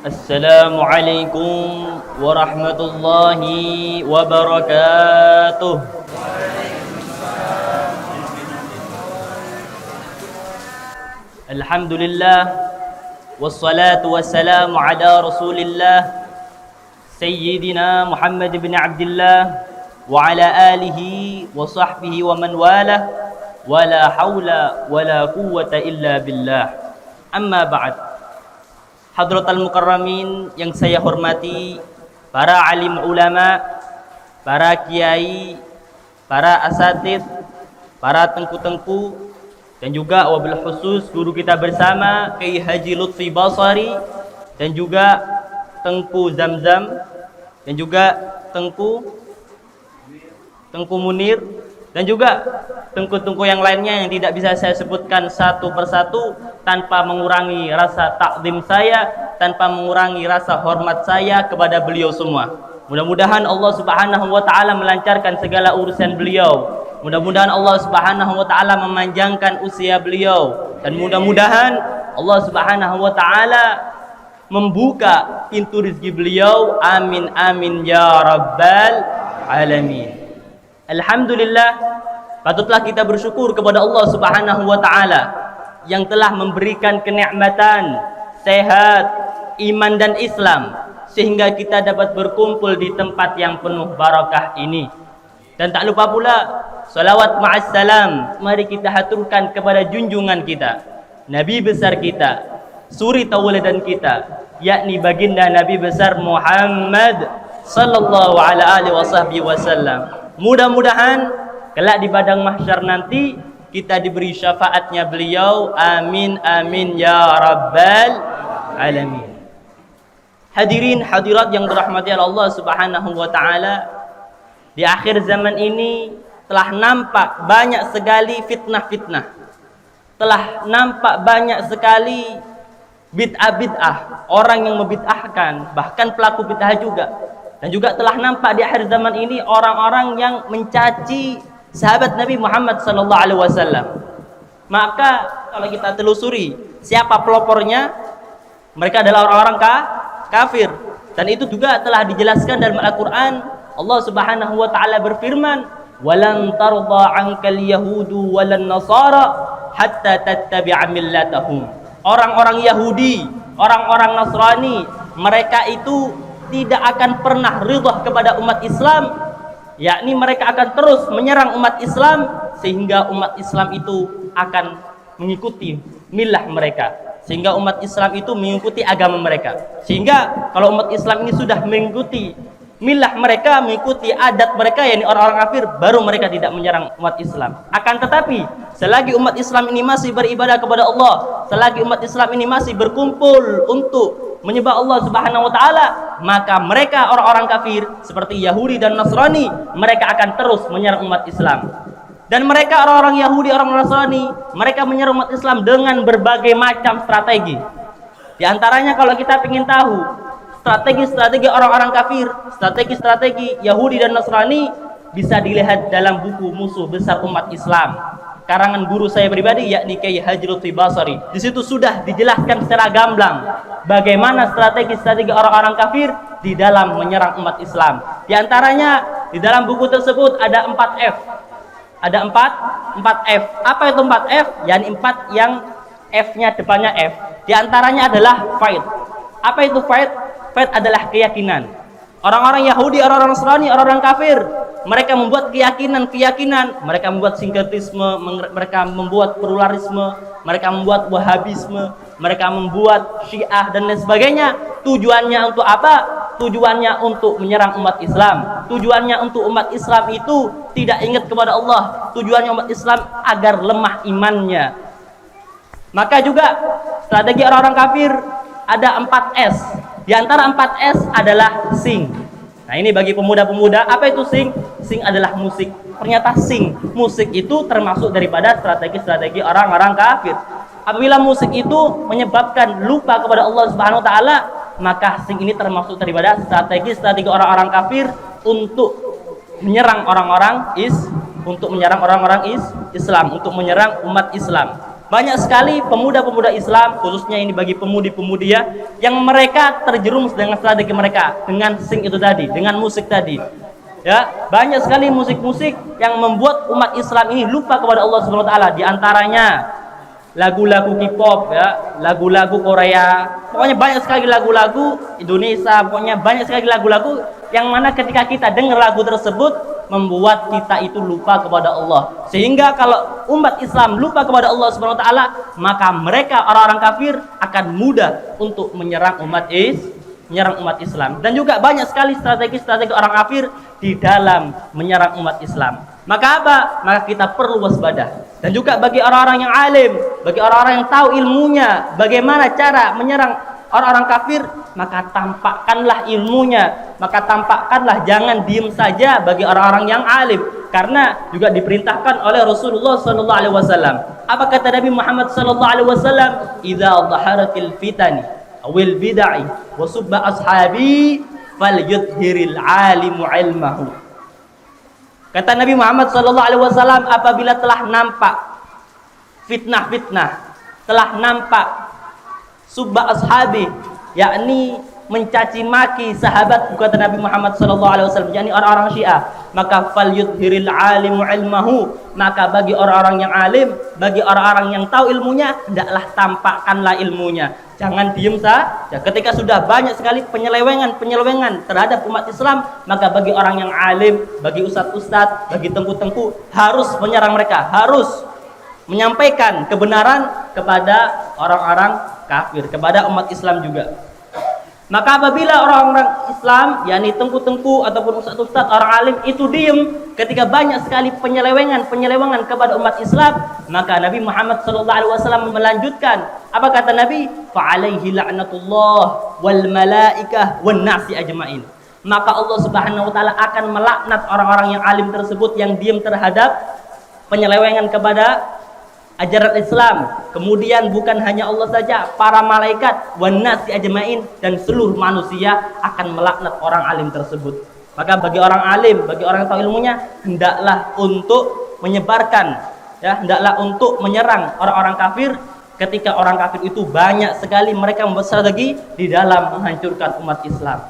Assalamualaikum warahmatullahi wabarakatuh. Alhamdulillah wassalatu wassalamu ala Rasulillah Sayyidina Muhammad bin Abdullah wa ala alihi wa sahbihi wa man walah wa la hawla wa la quwwata illa billah. Amma ba'd. Hadratal Mukarramin yang saya hormati, para alim ulama, para kiai, para asatid, para tengku-tengku, dan juga wabil khusus guru kita bersama Kiai Haji Lutfi Basari, dan juga Tengku Zamzam, dan juga Tengku Munir, dan juga tengku-tengku yang lainnya yang tidak bisa saya sebutkan satu persatu tanpa mengurangi rasa takdim saya, tanpa mengurangi rasa hormat saya kepada beliau semua. Mudah-mudahan Allah Subhanahu wa taala melancarkan segala urusan beliau. Mudah-mudahan Allah Subhanahu wa taala memanjangkan usia beliau, dan mudah-mudahan Allah Subhanahu wa taala membuka pintu rezeki beliau. Amin amin ya rabbal alamin. Alhamdulillah, patutlah kita bersyukur kepada Allah Subhanahu wa taala yang telah memberikan kenikmatan sehat, iman dan Islam sehingga kita dapat berkumpul di tempat yang penuh barakah ini. Dan tak lupa pula salawat ma'as salam mari kita haturkan kepada junjungan kita, Nabi besar kita, suri tauladan kita, yakni baginda Nabi besar Muhammad sallallahu alaihi wasallam. Mudah-mudahan kelak di padang mahsyar nanti kita diberi syafaatnya beliau. Amin amin ya rabbal alamin. Hadirin hadirat yang dirahmati Allah Subhanahu wa taala, di akhir zaman ini telah nampak banyak sekali fitnah-fitnah. Telah nampak banyak sekali bid'ah-bid'ah, orang yang membid'ahkan, bahkan pelaku bid'ah juga. Dan juga telah nampak di akhir zaman ini orang-orang yang mencaci sahabat Nabi Muhammad sallallahu alaihi wasallam. Maka kalau kita telusuri siapa pelopornya, mereka adalah orang-orang kafir. Dan itu juga telah dijelaskan dalam Al-Qur'an. Allah Subhanahu wa taala berfirman, "Walan tarda 'ankal yahudu walan nasara hatta tattabi'a millatahum." Orang-orang Yahudi, orang-orang Nasrani, mereka itu tidak akan pernah ridha kepada umat Islam, yakni mereka akan terus menyerang umat Islam sehingga umat Islam itu akan mengikuti milah mereka, sehingga umat Islam itu mengikuti agama mereka. Sehingga kalau umat Islam ini sudah mengikuti milah mereka, mengikuti adat mereka, yakni orang-orang kafir, baru mereka tidak menyerang umat Islam. Akan tetapi selagi umat Islam ini masih beribadah kepada Allah, selagi umat Islam ini masih berkumpul untuk menyembah Allah Subhanahu wa taala, maka mereka orang-orang kafir seperti Yahudi dan Nasrani, mereka akan terus menyerang umat Islam. Dan mereka orang-orang Yahudi, orang Nasrani, mereka menyerang umat Islam dengan berbagai macam strategi. Di antaranya kalau kita ingin tahu strategi-strategi orang-orang kafir, strategi-strategi Yahudi dan Nasrani, bisa dilihat dalam buku Musuh Besar Umat Islam, karangan guru saya pribadi yakni Kiai Haji Lutfi Basari. Di situ sudah dijelaskan secara gamblang bagaimana strategi-strategi orang-orang kafir di dalam menyerang umat Islam. Di antaranya di dalam buku tersebut ada 4 F. Ada 4 F. Apa itu 4 F? Yani 4 yang F-nya depannya F. Di antaranya adalah fight. Apa itu fight? Fight adalah keyakinan. Orang-orang Yahudi, orang-orang Nasrani, orang-orang kafir, mereka membuat keyakinan, mereka membuat sinkretisme, mereka membuat pluralisme, mereka membuat wahabisme, mereka membuat syiah dan lain sebagainya. Tujuannya untuk apa? Tujuannya untuk menyerang umat Islam. Tujuannya untuk umat Islam itu tidak ingat kepada Allah. Tujuannya umat Islam agar lemah imannya. Maka juga strategi orang-orang kafir ada 4S. Di antara 4S adalah sing. Nah ini bagi pemuda-pemuda, apa itu sing? Sing adalah musik. Ternyata sing, musik itu termasuk daripada strategi-strategi orang-orang kafir. Apabila musik itu menyebabkan lupa kepada Allah Subhanahu wa taala, maka sing ini termasuk daripada strategi-strategi orang-orang kafir untuk menyerang orang-orang untuk menyerang orang-orang Islam, untuk menyerang umat Islam. Banyak sekali pemuda-pemuda Islam, khususnya ini bagi pemudi-pemudi ya, yang mereka terjerumus dengan strategi mereka, dengan sing itu tadi, dengan musik tadi. Ya, banyak sekali musik-musik yang membuat umat Islam ini lupa kepada Allah Subhanahu wa taala. Di antaranya lagu-lagu K-pop ya, lagu-lagu Korea, pokoknya banyak sekali lagu-lagu Indonesia, pokoknya banyak sekali lagu-lagu yang mana ketika kita dengar lagu tersebut membuat kita itu lupa kepada Allah. Sehingga kalau umat Islam lupa kepada Allah Subhanahu wa taala, maka mereka orang-orang kafir akan mudah untuk menyerang umat Islam. Dan juga banyak sekali strategi-strategi orang kafir di dalam menyerang umat Islam. Maka apa? Maka kita perlu waspada. Dan juga bagi orang-orang yang alim, bagi orang-orang yang tahu ilmunya, bagaimana cara menyerang orang-orang kafir, maka tampakkanlah ilmunya, maka tampakkanlah, jangan diem saja bagi orang-orang yang alim. Karena juga diperintahkan oleh Rasulullah sallallahu alaihi wasallam. Apa kata Nabi Muhammad sallallahu alaihi wasallam? "Idza dhaharatil fitani awil bid'ah wa subba ashabi falyudhhiril alimu ilmahu." Kata Nabi Muhammad sallallahu alaihi wasallam, apabila telah nampak fitnah-fitnah, telah nampak subba ashabi, yakni mencaci maki sahabat, kata Nabi Muhammad sallallahu alaihi wasallam, yakni orang-orang Syiah, maka falyudhhiril alimu ilmahu, maka bagi orang-orang yang alim, bagi orang-orang yang tahu ilmunya, hendaklah tampakkanlah ilmunya. Jangan diem saja. Ketika sudah banyak sekali penyelewengan terhadap umat Islam, maka bagi orang yang alim, bagi ustadz-ustadz, bagi tengku-tengku, harus menyerang mereka, harus menyampaikan kebenaran kepada orang-orang kafir, kepada umat Islam juga. Maka apabila orang-orang Islam, yakni tengku-tengku ataupun ustadz-ustadz, orang alim itu diem ketika banyak sekali penyelewengan kepada umat Islam, maka Nabi Muhammad SAW melanjutkan. Apa kata Nabi? Fa'alaihi la'natullah wal malaikah wan nasi ajmain. Maka Allah Subhanahu wa taala akan melaknat orang-orang yang alim tersebut yang diem terhadap penyelewengan kepada ajaran Islam. Kemudian bukan hanya Allah saja, para malaikat wan nasi ajmain, dan seluruh manusia akan melaknat orang alim tersebut. Maka bagi orang alim, bagi orang yang tahu ilmunya, hendaklah untuk menyebarkan, ya, hendaklah untuk menyerang orang-orang kafir ketika orang kafir itu banyak sekali mereka membuat strategi di dalam menghancurkan umat Islam.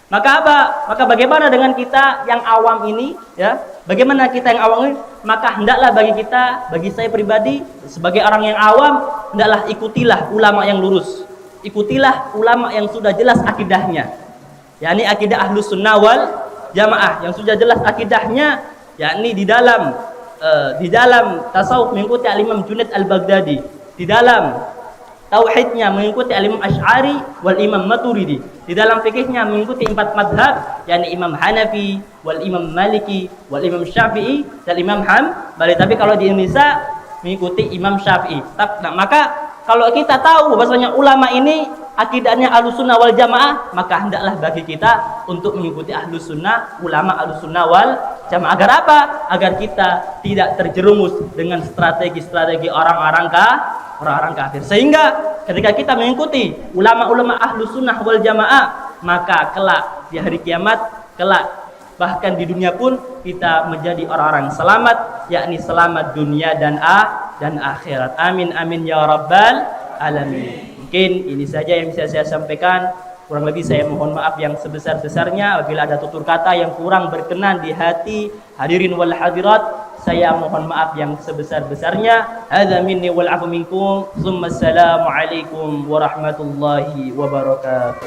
Maka apa? Maka bagaimana dengan kita yang awam ini, ya? Bagaimana kita yang awam ini? Maka hendaklah bagi kita, bagi saya pribadi sebagai orang yang awam, hendaklah ikutilah ulama yang lurus. Ikutilah ulama yang sudah jelas akidahnya. Yakni akidah Ahlus Sunnah wal Jamaah yang sudah jelas akidahnya, yakni di dalam tasawuf mengikuti Al-Imam Junaid Al-Baghdadi, di dalam tauhidnya mengikuti Al-Imam Asy'ari wal Imam Maturidi, di dalam fikihnya mengikuti 4 madhab, yakni Imam Hanafi wal Imam Maliki wal Imam Syafi'i dan Imam Hambali. Tapi kalau di Indonesia mengikuti Imam Syafi'i. Nah, maka kalau kita tahu bahwasanya ulama ini akidahnya Ahlus Sunnah wal Jamaah, maka hendaklah bagi kita untuk mengikuti Ahlus Sunnah, ulama Ahlus Sunnah wal Jamaah. Agar apa? Agar kita tidak terjerumus dengan strategi-strategi orang-orang kafir. Sehingga ketika kita mengikuti ulama-ulama Ahlus Sunnah wal Jamaah, maka kelak di hari kiamat, kelak bahkan di dunia pun kita menjadi orang-orang selamat, yakni selamat dunia dan akhirat. Amin amin ya rabbal alamin. Mungkin ini saja yang bisa saya sampaikan. Kurang lebih saya mohon maaf yang sebesar-besarnya apabila ada tutur kata yang kurang berkenan di hati hadirin wal hadirat. Saya mohon maaf yang sebesar-besarnya. Hadza minni wal afu minkum. Assalamu alaikum warahmatullahi wabarakatuh.